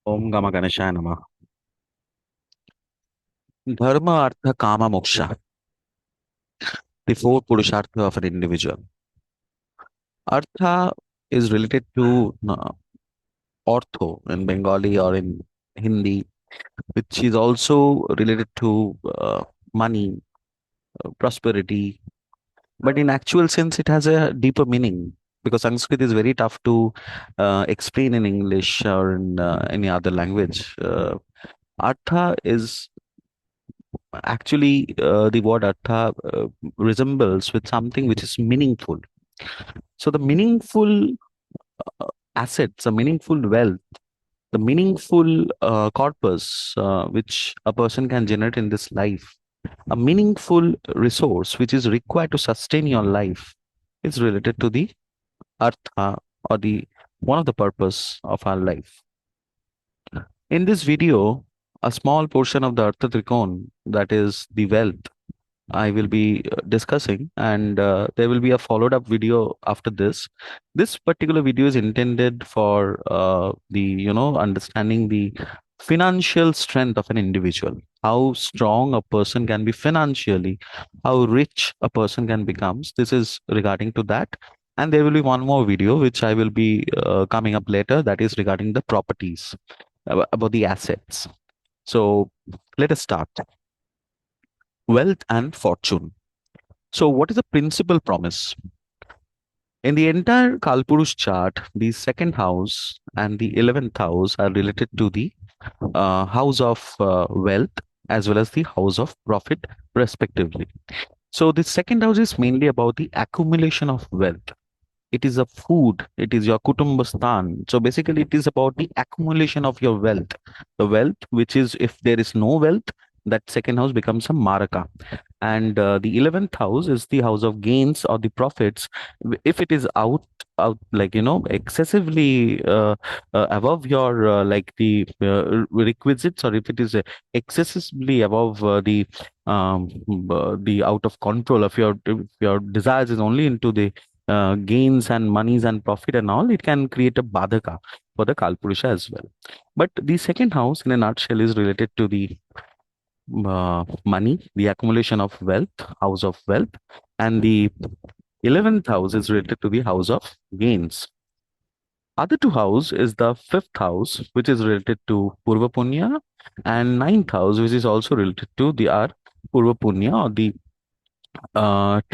Om Gama Ganeshaya Namah. Dharma, Artha, Kama, Moksha. The four Purushartha of an individual. Artha is related to Ortho in Bengali or in Hindi, which is also related to money, prosperity. But in actual sense, it has a deeper meaning because Sanskrit is very tough to explain in English or in any other language. Artha is actually the word artha resembles with something which is meaningful. So the meaningful assets, the meaningful wealth, the meaningful corpus which a person can generate in this life, a meaningful resource which is required to sustain your life is related to the artha or the one of the purpose of our life. In this video, a small portion of the artha trikon, that is the wealth, I will be discussing, and there will be a followed up video after this. This particular video is intended for the understanding the financial strength of an individual, how strong a person can be financially, how rich a person can become. This is regarding to that, and there will be one more video which I will be coming up later. That is regarding the properties, about the assets. So let us start. Wealth and fortune. So, what is the principal promise? In the entire Kalpurush chart, the second house and the 11th house are related to the house of wealth as well as the house of profit, respectively. So, the second house is mainly about the accumulation of wealth. It is a food, it is your kutumbastan. So, basically, it is about the accumulation of your wealth. The wealth, which is if there is no wealth, that second house becomes a maraka, and the 11th house is the house of gains or the profits. If it is out like excessively above your like the requisites, or if it is excessively above the out of control of your, if your desires is only into the gains and monies and profit and all, it can create a badhaka for the kalpurusha as well. But the second house in a nutshell is related to the money, the accumulation of wealth, house of wealth, and the 11th house is related to the house of gains. Other two house is the fifth house, which is related to Purva Punya, and ninth house, which is also related to the Purva Punya or the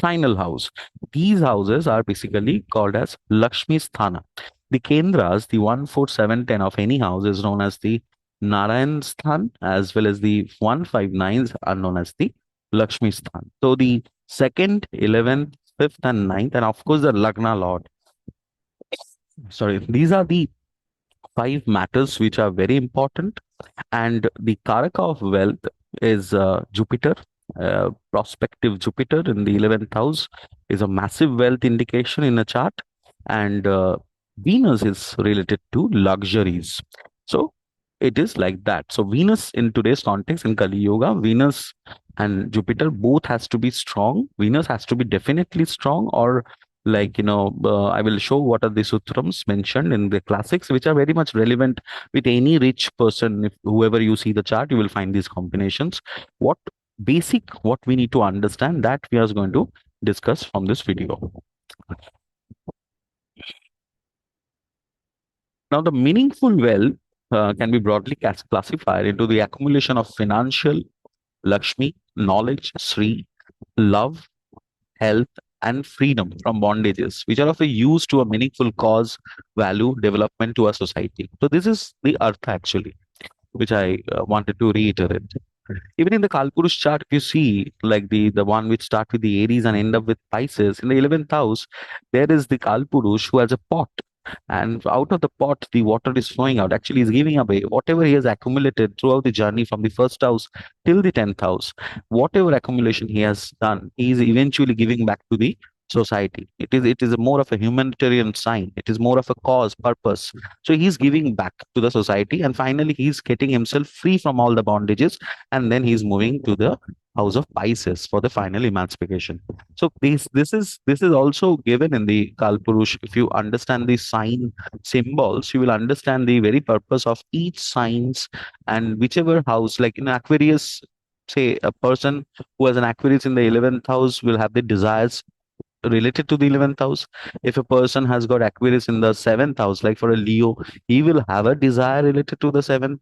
trinal house. These houses are basically called as Lakshmi Sthana. The Kendras, the 1, 4, 7, 10 of any house is known as the Narayan Sthan, as well as the 1, 5, 9s are known as the Lakshmi Sthan. So the second, 11th, 5th, and ninth, and of course the Lagna Lord. Sorry, these are the five matters which are very important. And the Karaka of wealth is Jupiter. Prospective Jupiter in the 11th house is a massive wealth indication in a chart. And Venus is related to luxuries. So it is like that. So Venus in today's context in Kali Yoga, Venus and Jupiter both has to be strong. Venus has to be definitely strong, or I will show what are the sutrams mentioned in the classics, which are very much relevant with any rich person. If whoever you see the chart, you will find these combinations. What what we need to understand, that we are going to discuss from this video. Now, the meaningful wealth can be broadly classified into the accumulation of financial, Lakshmi, knowledge, Shri, love, health, and freedom from bondages, which are of a use to a meaningful cause, value, development to a society. So this is the Artha actually, which I wanted to reiterate. Even in the Kalpurush chart, if you see like the one which start with the Aries and end up with Pisces, in the 11th house, there is the Kalpurush who has a pot. And out of the pot, the water is flowing out. Actually, he's giving away whatever he has accumulated throughout the journey from the first house till the 10th house. Whatever accumulation he has done, he is eventually giving back to the society. It is more of a humanitarian sign. It is more of a cause, purpose. So he's giving back to the society, and finally he's getting himself free from all the bondages, and then he's moving to the house of Pisces for the final emancipation. So this is also given in the Kalpurush. If you understand the sign symbols, you will understand the very purpose of each signs, and whichever house, like in Aquarius, say a person who has an Aquarius in the 11th house will have the desires related to the 11th house. If a person has got Aquarius in the 7th house, like for a Leo, he will have a desire related to the seventh.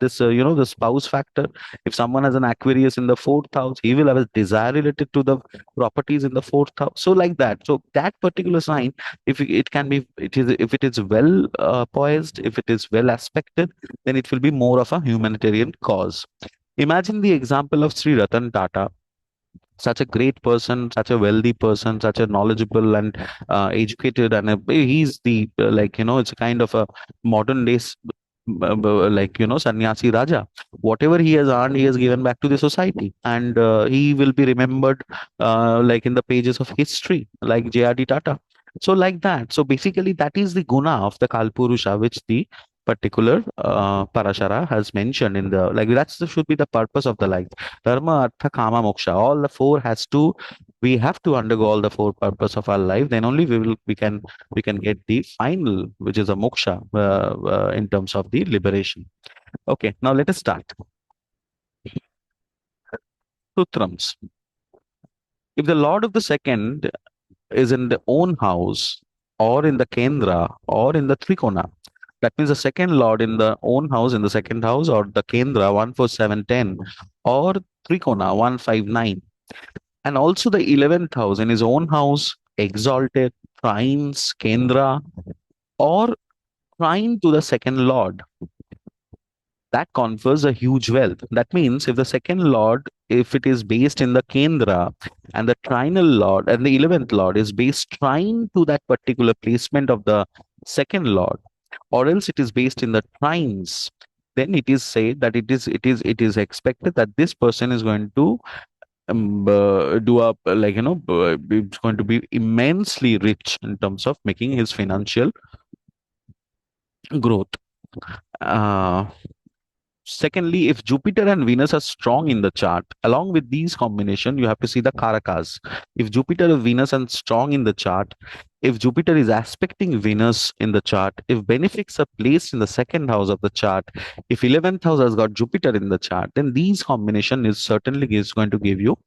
This the spouse factor. If someone has an Aquarius in the 4th house, he will have a desire related to the properties in the 4th house. So like that. So that particular sign, if it can be, it is if it is well poised, if it is well aspected, then it will be more of a humanitarian cause. Imagine the example of Sri Ratan Tata, such a great person, such a wealthy person, such a knowledgeable and educated, and he's the it's a kind of a modern days sannyasi Raja. Whatever he has earned, he has given back to the society, and he will be remembered like in the pages of history, like J.R.D. Tata. So like that. So basically, that is the guna of the Kalpurusha, which the particular Parashara has mentioned in the, like, should be the purpose of the life. Dharma, Artha, Kama, Moksha. All the four has to. We have to undergo all the four purpose of our life. Then only we can get the final, which is a moksha, in terms of the liberation. Okay, now let us start. Sutrams. If the Lord of the second is in the own house, or in the Kendra, or in the Trikona, that means the second Lord in the own house, in the second house, or the Kendra 14710, or Trikona 159, and also the 11th house in his own house, exalted, trines, Kendra, or trine to the second Lord, that confers a huge wealth. That means if the second Lord, if it is based in the Kendra, and the trinal Lord and the 11th Lord is based trine to that particular placement of the second Lord, or else it is based in the trines, then it is said that it is expected that this person is going to do up, it's going to be immensely rich in terms of making his financial growth. uh, Secondly, if Jupiter and Venus are strong in the chart, along with these combination, you have to see the Karakas. If Jupiter and Venus are strong in the chart, if Jupiter is aspecting Venus in the chart, if benefics are placed in the second house of the chart, if 11th house has got Jupiter in the chart, then these combination is certainly is going to give you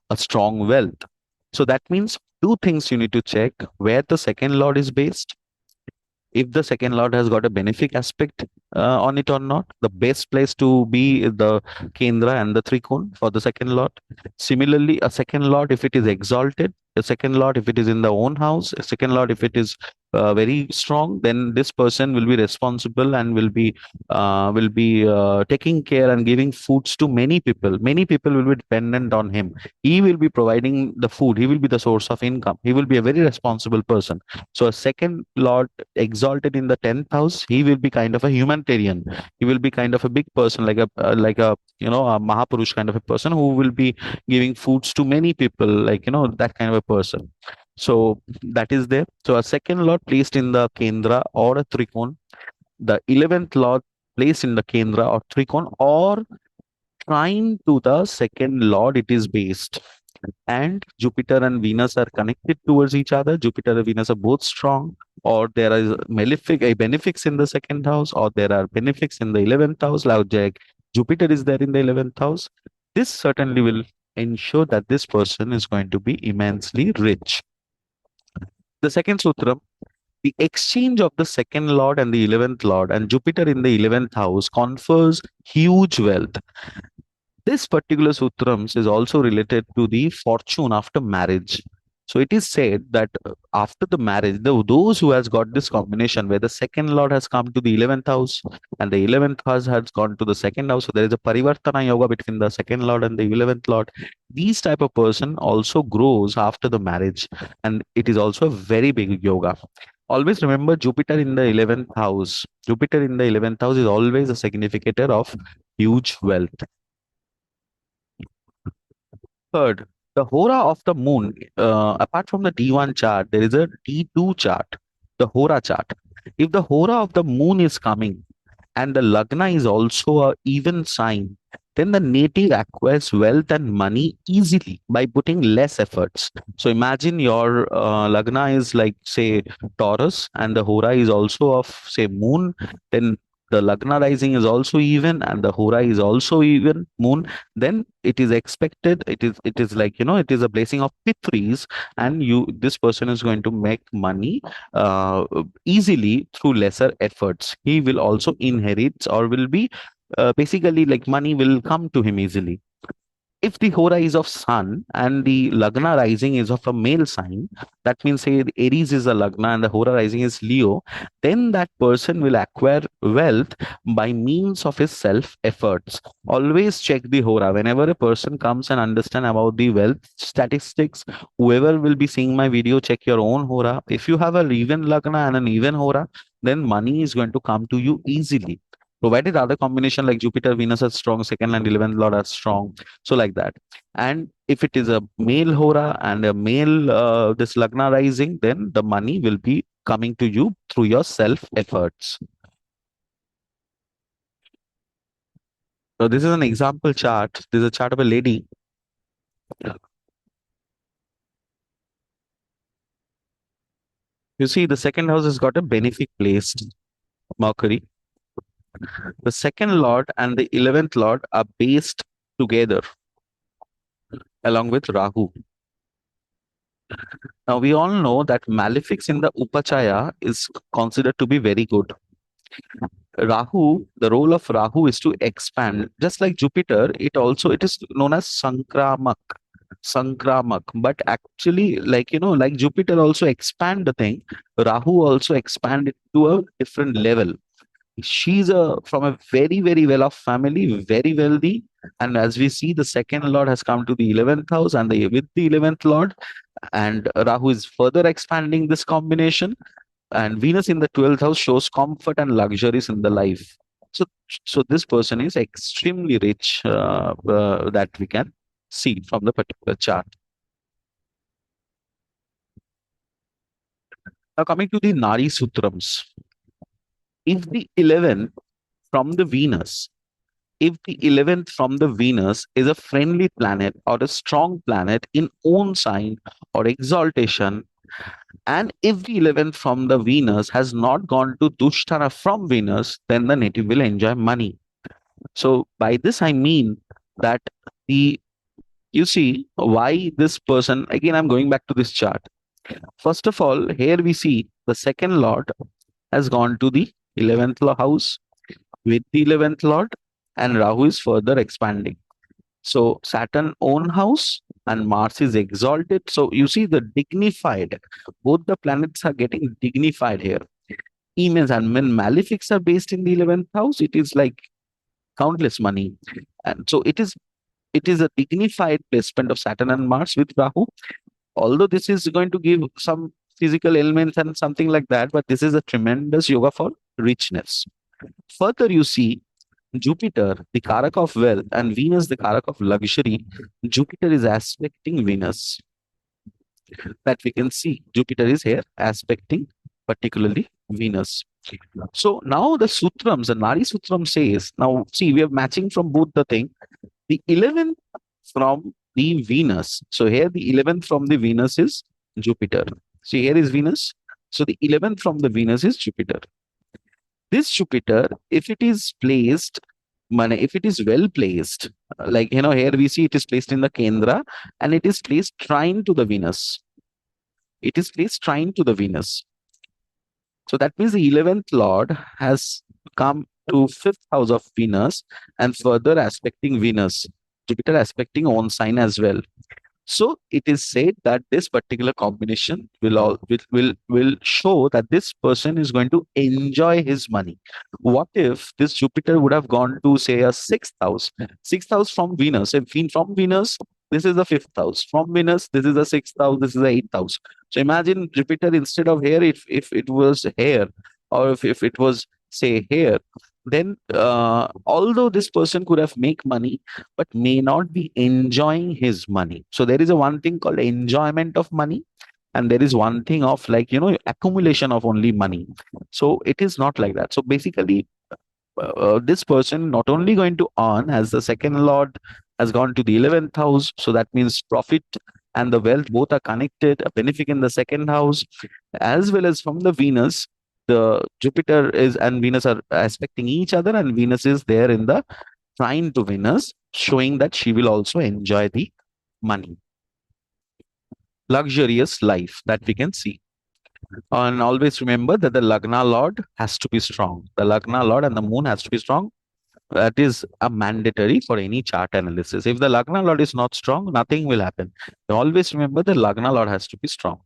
a strong wealth. So that means two things you need to check: where the second lord is based, if the second lord has got a benefic aspect on it or not. The best place to be is the Kendra and the Trikon for the second lord. Similarly, a second lord, if it is exalted, a second lord, if it is in the own house, a second lord, if it is very strong, then this person will be responsible and will be taking care and giving foods to many people. Many people will be dependent on him. He will be providing the food. He will be the source of income. He will be a very responsible person. So a second lord exalted in the 10th house, he will be kind of a humanitarian. He will be kind of a big person, like a a Mahapurush kind of a person who will be giving foods to many people, that kind of a person. So that is there. So a second lord placed in the Kendra or a Trikon, the 11th lord placed in the Kendra or Trikon, or trine to the second lord it is based, and Jupiter and Venus are connected towards each other. Jupiter and Venus are both strong, or there is a benefics in the second house, or there are benefics in the 11th house. Like Jupiter is there in the 11th house. This certainly will ensure that this person is going to be immensely rich. The second sutra: the exchange of the second lord and the 11th lord and Jupiter in the 11th house confers huge wealth. This particular sutrams is also related to the fortune after marriage. So it is said that after the marriage, those who has got this combination where the second lord has come to the 11th house and the 11th house has gone to the second house, so there is a parivartana yoga between the second lord and the 11th lord. These type of person also grows after the marriage, and it is also a very big yoga. Always remember Jupiter in the 11th house. Jupiter in the 11th house is always a significator of huge wealth. Third, The hora of the moon, apart from the D1 chart, there is a D2 chart, the hora chart. If the hora of the moon is coming and the lagna is also a even sign, then the native acquires wealth and money easily by putting less efforts. So imagine your lagna is like, say, Taurus, and the hora is also of, say, moon. Then the lagna rising is also even, and the hora is also even moon. Then it is expected. It is like, it is a blessing of pitris, and this person is going to make money easily through lesser efforts. He will also inherit, or will be basically like money will come to him easily. If the hora is of sun and the lagna rising is of a male sign, that means, say, the Aries is a lagna and the hora rising is Leo, then that person will acquire wealth by means of his self efforts. Always check the hora whenever a person comes and understand about the wealth statistics. Whoever will be seeing my video, check your own hora. If you have an even lagna and an even hora, then money is going to come to you easily, provided other combination like Jupiter Venus are strong, second and 11th lord are strong, so like that. And if it is a male hora and a male this lagna rising, then the money will be coming to you through your self efforts. So this is an example chart. This is a chart of a lady. You see, the second house has got a benefic placed Mercury. The second lord and the 11th lord are based together along with Rahu. Now we all know that malefics in the Upachaya is considered to be very good. Rahu, the role of Rahu is to expand. Just like Jupiter, it is known as Sankramak. Sankramak. But actually, like, like Jupiter also expand the thing, Rahu also expand it to a different level. She's from a very, very well off family, very wealthy. And as we see, the second lord has come to the 11th house, and with the 11th lord, and Rahu is further expanding this combination, and Venus in the 12th house shows comfort and luxuries in the life. So, so this person is extremely rich, that we can see from the particular chart. Now, coming to the Nari Sutrams, if the 11th from the Venus, if the 11th from the Venus is a friendly planet or a strong planet in own sign or exaltation, and if the 11th from the Venus has not gone to Dushtana from Venus, then the native will enjoy money. So by this I mean that the you see why this person, again I'm going back to this chart. First of all, here we see the second lord has gone to the 11th house with the 11th lord, and Rahu is further expanding. So Saturn own house and Mars is exalted. So you see the dignified, both the planets are getting dignified here. Means, and when malefics are based in the 11th house, it is like countless money. And so it is a dignified placement of Saturn and Mars with Rahu. Although this is going to give some physical ailments and something like that, but this is a tremendous yoga for richness. Further, you see Jupiter, the Karak of wealth, and Venus, the Karak of luxury. Jupiter is aspecting Venus. That we can see. Jupiter is here aspecting particularly Venus. So now the Sutrams, the Nari Sutram says, now see, we are matching from both the thing. The 11th from the Venus. So here the 11th from the Venus is Jupiter. See, here is Venus. So the 11th from the Venus is Jupiter. This Jupiter, if it is placed, if it is well placed, like, here we see it is placed in the Kendra, and it is placed trine to the Venus. It is placed trine to the Venus. So that means the 11th Lord has come to 5th house of Venus and further aspecting Venus. Jupiter aspecting own sign as well. So it is said that this particular combination will show that this person is going to enjoy his money. What if this Jupiter would have gone to, say, a 6th house from Venus? If from Venus, this is the 5th house. From Venus, this is the 6th house. This is the 8th house. So imagine Jupiter instead of here, if it was here, or if it was, say, here, then although this person could have make money but may not be enjoying his money. So there is a one thing called enjoyment of money, and there is one thing of, like, accumulation of only money. So it is not like that. So basically, this person not only going to earn, as the second lord has gone to the 11th house, so that means profit and the wealth both are connected, a benefic in the second house, as well as from the Venus. The Jupiter is and Venus are aspecting each other, and Venus is there in the trine to Venus, showing that she will also enjoy the money, luxurious life that we can see. And always remember that the Lagna Lord has to be strong. The Lagna Lord and the moon has to be strong. That is a mandatory for any chart analysis. If the Lagna Lord is not strong, nothing will happen. Always remember the Lagna Lord has to be strong.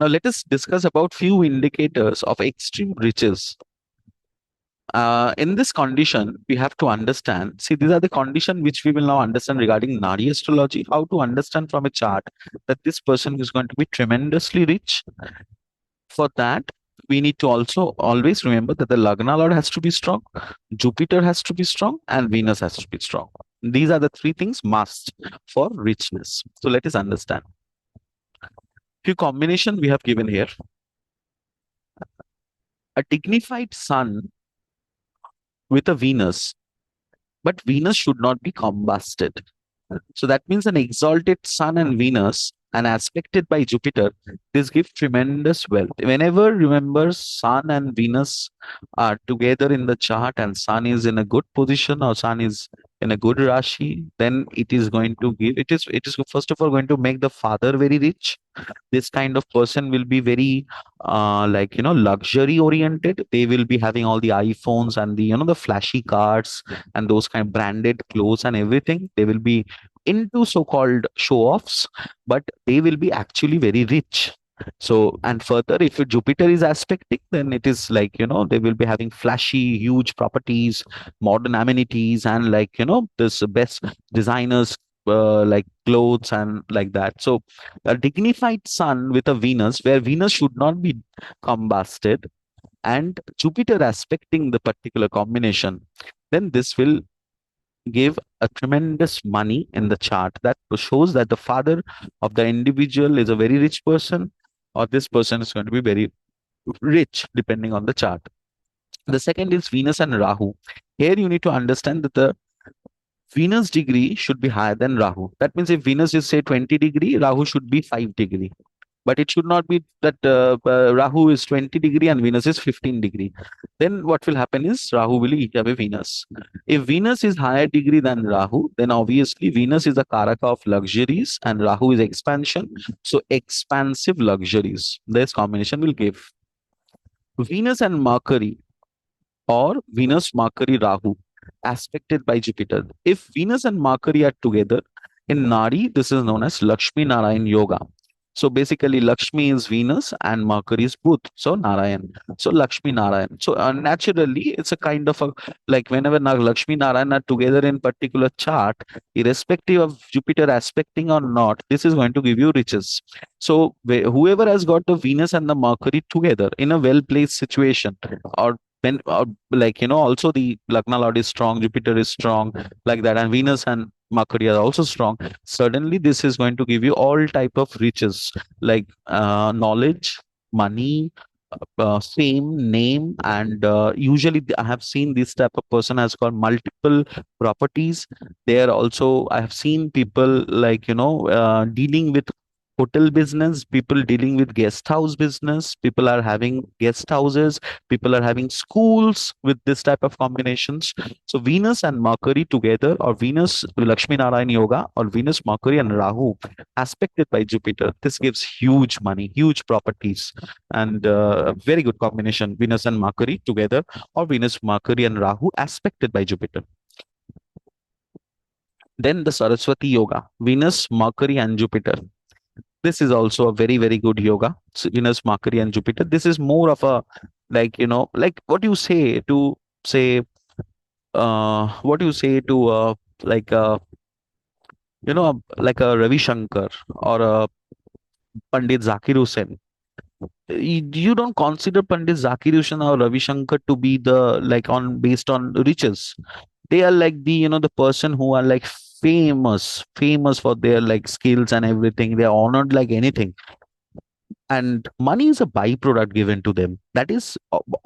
Now let us discuss about few indicators of extreme riches. In this condition, we have to understand. See, these are the condition which we will now understand regarding Nadi astrology. How to understand from a chart that this person is going to be tremendously rich. For that, we need to also always remember that the Lagna Lord has to be strong, Jupiter has to be strong, and Venus has to be strong. These are the three things must for richness. So let us understand. Few combination we have given here. A dignified sun with a Venus, but Venus should not be combusted. So that means an exalted Sun and Venus and aspected by Jupiter, this gives tremendous wealth. Whenever, remember, Sun and Venus are together in the chart and Sun is in a good position or Sun is in a good Rashi, then it is going to give, it is first of all going to make the father very rich. This kind of person will be very like, luxury oriented. They will be having all the iPhones and the, the flashy cars and those kind of branded clothes and everything. They will be into so-called show-offs, but they will be actually very rich. So, and further, if Jupiter is aspecting, then it is like, they will be having flashy, huge properties, modern amenities, and like, this best designers, like clothes and like that. So a dignified sun with a Venus, where Venus should not be combusted, and Jupiter aspecting the particular combination, then this will give a tremendous money in the chart. That shows that the father of the individual is a very rich person, or this person is going to be very rich depending on the chart. The second is Venus and Rahu. Here you need to understand that the Venus degree should be higher than Rahu. That means if Venus is say 20 degree, Rahu should be 5 degree. But it should not be that Rahu is 20 degree and Venus is 15 degree. Then what will happen is Rahu will eat away Venus. If Venus is higher degree than Rahu, then obviously Venus is a karaka of luxuries and Rahu is expansion. So expansive luxuries. This combination will give Venus and Mercury, or Venus, Mercury, Rahu, aspected by Jupiter. If Venus and Mercury are together in Nadi, this is known as Lakshmi Narayan Yoga. So basically, Lakshmi is Venus and Mercury is Buddh. So Narayan. So Lakshmi Narayan. So naturally, it's a kind of a, like, whenever Lakshmi Narayan are together in particular chart, irrespective of Jupiter aspecting or not, this is going to give you riches. So whoever has got the Venus and the Mercury together in a well placed situation, or when like, also the Lagna Lord is strong, Jupiter is strong, like that, and Venus and Mercury are also strong, suddenly this is going to give you all type of riches, like knowledge, money, fame, name, and usually I have seen this type of person has got multiple properties. There also I have seen people like, dealing with hotel business, people dealing with guest house business, people are having guest houses, people are having schools with this type of combinations. So Venus and Mercury together, or Venus Lakshmi Narayan Yoga, or Venus Mercury and Rahu aspected by Jupiter, this gives huge money, huge properties, and a very good combination, Venus and Mercury together, or Venus Mercury and Rahu aspected by Jupiter. Then the Saraswati Yoga, Venus, Mercury, and Jupiter. This is also a very, very good yoga. So Venus, Mercury, and Jupiter. This is more of a, like, like what you say to say, what do you say to like like a Ravi Shankar or a Pandit Zakir Hussain. You don't consider Pandit Zakir Hussain or Ravi Shankar to be the like on based on riches. They are like the the person who are like famous for their like skills and everything. They are honored like anything, and money is a byproduct given to them. That is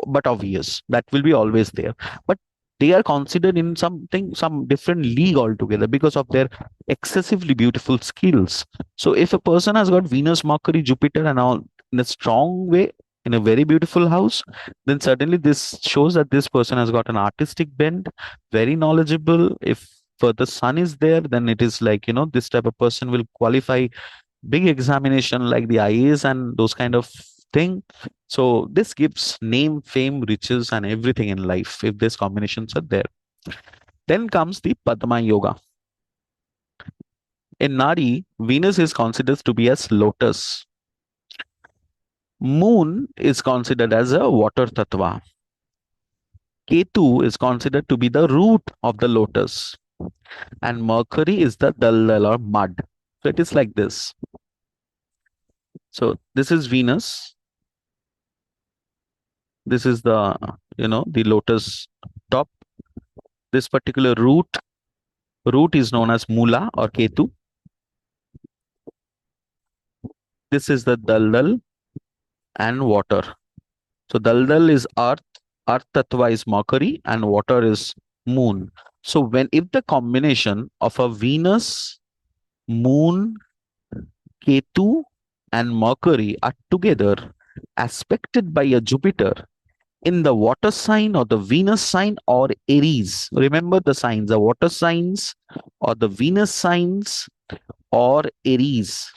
but obvious that will be always there, but they are considered in some different league altogether because of their excessively beautiful skills. So if a person has got Venus, Mercury, Jupiter and all in a strong way in a very beautiful house, then certainly this shows that this person has got an artistic bent, very knowledgeable. If the sun is there, then it is like this type of person will qualify big examination like the IAS and those kind of thing. So this gives name, fame, riches, and everything in life if these combinations are there. Then comes the Padma Yoga. In Nadi, Venus is considered to be as lotus. Moon is considered as a water tattva. Ketu is considered to be the root of the lotus. And Mercury is the daldal or mud. So it is like this. So this is Venus. This is the lotus top. This particular root is known as Mula or Ketu. This is the Daldal and water. So Daldal is Earth Tattva is Mercury, and water is Moon. So when if the combination of a Venus, Moon, Ketu, and Mercury are together, aspected by a Jupiter in the water sign or the Venus sign or Aries. Remember the signs, the water signs or the Venus signs or Aries.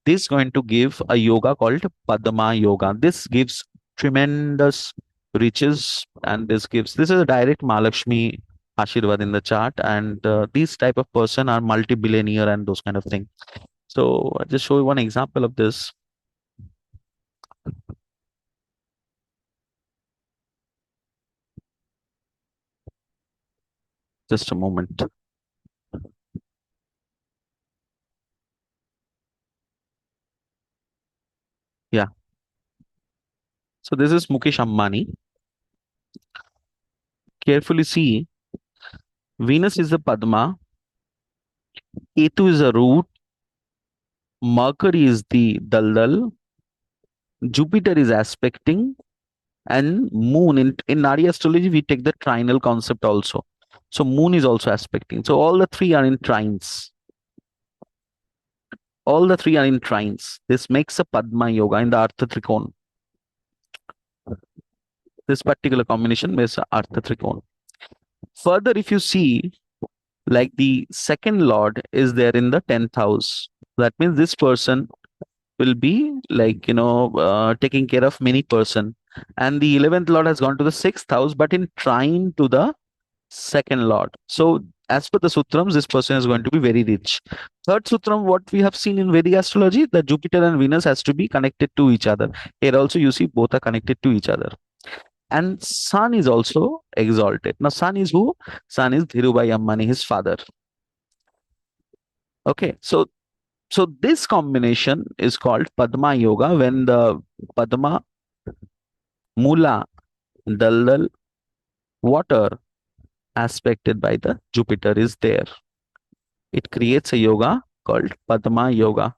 This is going to give a yoga called Padma Yoga. This gives tremendous riches, and this is a direct Mahalakshmi Ashirvad in the chart, and these type of person are multi-billionaire and those kind of thing. So I'll just show you one example of this. Just a moment. Yeah. So this is Mukesh Ambani. Carefully see, Venus is the Padma, Ketu is a root, Mercury is the Daldal, Jupiter is aspecting, and Moon in Nadi astrology we take the trinal concept also. So Moon is also aspecting. So all the three are in trines. All the three are in trines. This makes a Padma Yoga in the Artha Trikon. This particular combination makes a Artha Trikon. Further, if you see, like the second lord is there in the 10th house. That means this person will be like taking care of many person, and the 11th lord has gone to the 6th house but in trine to the second lord. So as per the sutrams, this person is going to be very rich. Third sutram, what we have seen in Vedic astrology, the Jupiter and Venus has to be connected to each other. Here also you see both are connected to each other, and sun is also exalted. Now sun is who? Sun is Dhirubhai Ambani, his father. Okay, so this combination is called Padma Yoga, when the Padma, Mula, Daldal, water aspected by the Jupiter is there. It creates a yoga called Padma Yoga.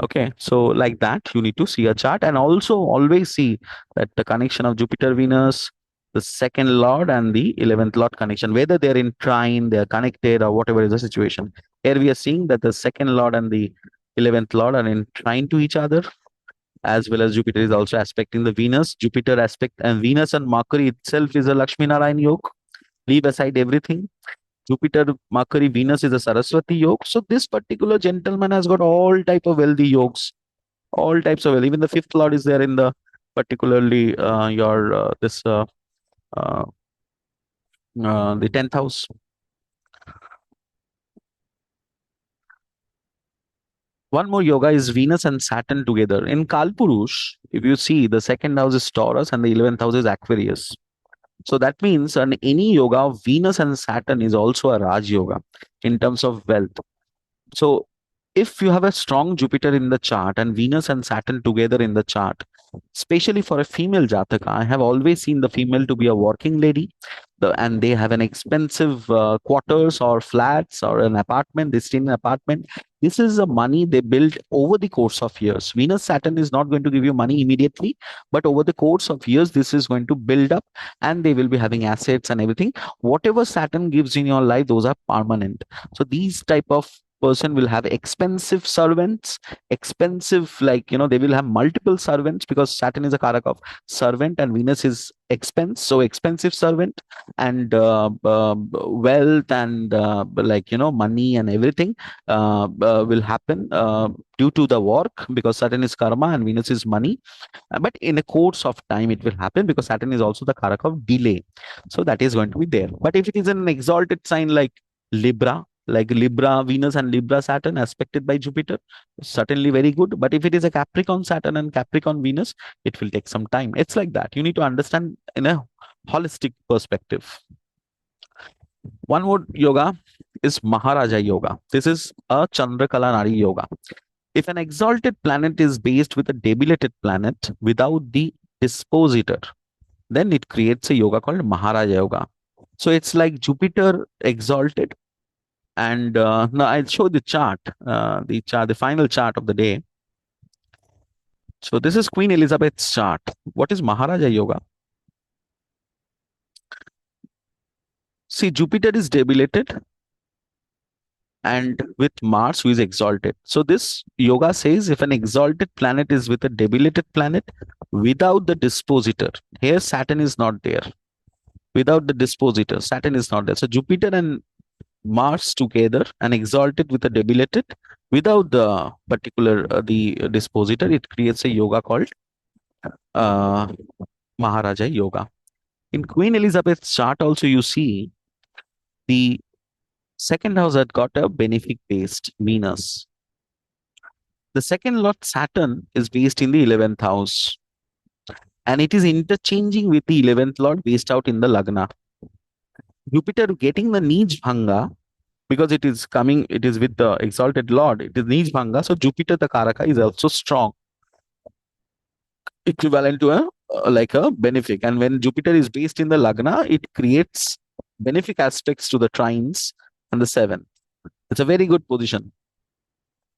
Okay, so like that, you need to see a chart and also always see that the connection of Jupiter, Venus, the second lord, and the 11th lord connection, whether they're in trine, they're connected, or whatever is the situation. Here we are seeing that the second lord and the 11th lord are in trine to each other, as well as Jupiter is also aspecting the Venus. Jupiter aspect and Venus and Mercury itself is a Lakshmi Narayan yoga. Leave aside everything. Jupiter, Mercury, Venus is a Saraswati yoga. So this particular gentleman has got all type of wealthy yokes, all types of wealth. Even the fifth lord is there in the particularly your this uh, the 10th house. One more yoga is Venus and Saturn together. In Kalpurush, if you see, the second house is Taurus and the 11th house is Aquarius. So that means on any yoga, Venus and Saturn is also a Raj yoga in terms of wealth. So if you have a strong Jupiter in the chart and Venus and Saturn together in the chart, especially for a female Jataka, I have always seen the female to be a working lady, and they have an expensive quarters or flats or an apartment. They stay in an apartment. This is a money they build over the course of years. Venus Saturn is not going to give you money immediately, but over the course of years, this is going to build up, and they will be having assets and everything. Whatever Saturn gives in your life, those are permanent. So these type of person will have expensive servants, expensive, like, they will have multiple servants, because Saturn is a karak of servant and Venus is expense. So expensive servant, and wealth, and money and everything will happen due to the work, because Saturn is karma and Venus is money. But in a course of time it will happen, because Saturn is also the karak of delay. So that is going to be there. But if it is an exalted sign like Libra, like Libra Venus and Libra Saturn aspected by Jupiter, certainly very good. But if it is a Capricorn Saturn and Capricorn Venus, it will take some time. It's like that. You need to understand in a holistic perspective. One more yoga is Maharaja Yoga. This is a Chandrakala Nari Yoga. If an exalted planet is based with a debilitated planet without the dispositor, then it creates a yoga called Maharaja Yoga. So it's like Jupiter exalted. And now I'll show the final chart of the day. So this is Queen Elizabeth's chart. What is Maharaja Yoga? See, Jupiter is debilitated and with Mars, who is exalted. So this yoga says if an exalted planet is with a debilitated planet without the dispositor, here Saturn is not there. Without the dispositor, Saturn is not there. So Jupiter and Mars together and exalted with a debilitated without the particular the dispositor, it creates a yoga called uh, Maharaja Yoga. In Queen Elizabeth's chart, also you see the second house had got a benefic based Venus. The second lord Saturn is based in the 11th house, and it is interchanging with the 11th lord based out in the Lagna. Jupiter getting the Nij Bhanga, because it is with the exalted lord, it is Nij Bhanga. So Jupiter, the Karaka, is also strong, equivalent to like a benefic. And when Jupiter is based in the Lagna, it creates benefic aspects to the trines and the seven. It's a very good position.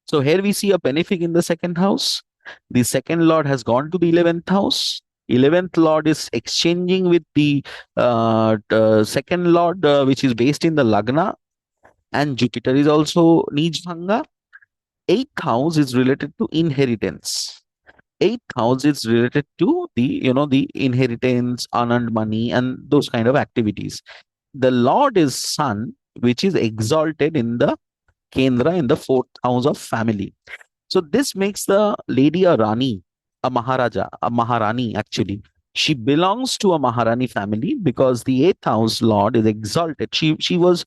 So here we see a benefic in the second house. The second lord has gone to the 11th house. 11th lord is exchanging with the second lord, which is based in the Lagna, and Jupiter is also Nijbhanga. Eighth house is related to inheritance. Eighth house is related to the inheritance, unearned money, and those kind of activities. The Lord is Sun, which is exalted in the Kendra in the fourth house of family. So this makes the lady a Rani, a Maharaja, a Maharani actually. She belongs to a Maharani family because the eighth house lord is exalted. She was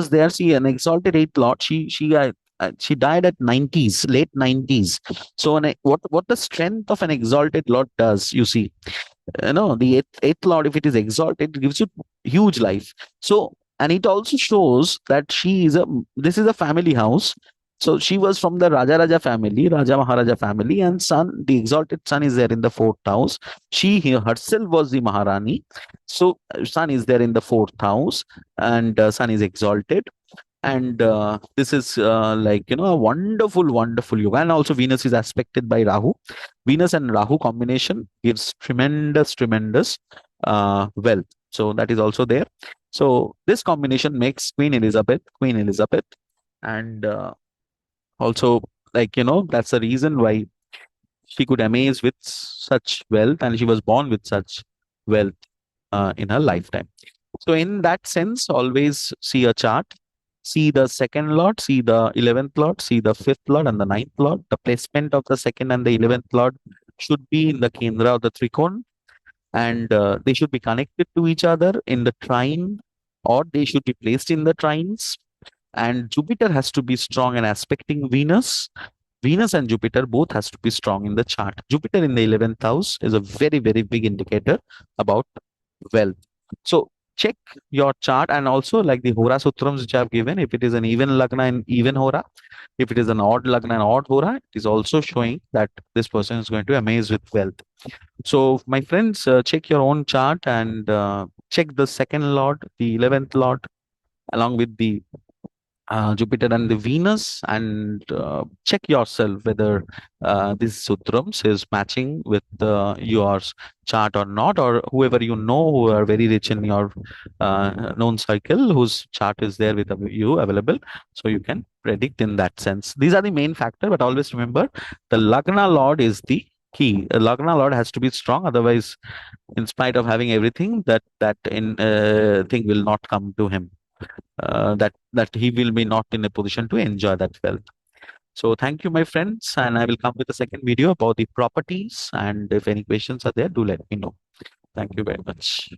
there. See, an exalted eighth lord. She died at 90s, late 90s. So what the strength of an exalted lord does, you see, the eighth lord, if it is exalted, it gives you huge life. So, and it also shows that this is a family house. So she was from the Raja family, Raja Maharaja family, and the exalted son is there in the fourth house. She herself was the Maharani. So son is there in the fourth house, and son is exalted. And this is a wonderful yoga. And also Venus is aspected by Rahu. Venus and Rahu combination gives tremendous wealth. So that is also there. So this combination makes Queen Elizabeth. And also, that's the reason why she could amaze with such wealth, and she was born with such wealth in her lifetime. So in that sense, always see a chart, see the second lord, see the 11th lord, see the fifth lord and the ninth lord. The placement of the second and the 11th lord should be in the Kendra of the Trikon, and they should be connected to each other in the trine, or they should be placed in the trines. And Jupiter has to be strong and aspecting Venus. Venus and Jupiter both has to be strong in the chart. Jupiter in the 11th house is a very, very big indicator about wealth. So check your chart, and also like the Hora Sutrams which I have given, if it is an even Lagna and even Hora, if it is an odd Lagna and odd Hora, it is also showing that this person is going to amaze with wealth. So, my friends, check your own chart and check the second lord, the 11th lord, along with the Jupiter and the Venus, and check yourself whether this sutrams is matching with your chart or not, or whoever you know who are very rich in your known circle, whose chart is there with you available, so you can predict in that sense. These are the main factor, but always remember the Lagna Lord is the key. A Lagna Lord has to be strong, otherwise, in spite of having everything, that in thing will not come to him, that he will be not in a position to enjoy that wealth. So thank you, my friends, and I will come with a second video about the properties. And if any questions are there, do let me know. Thank you very much.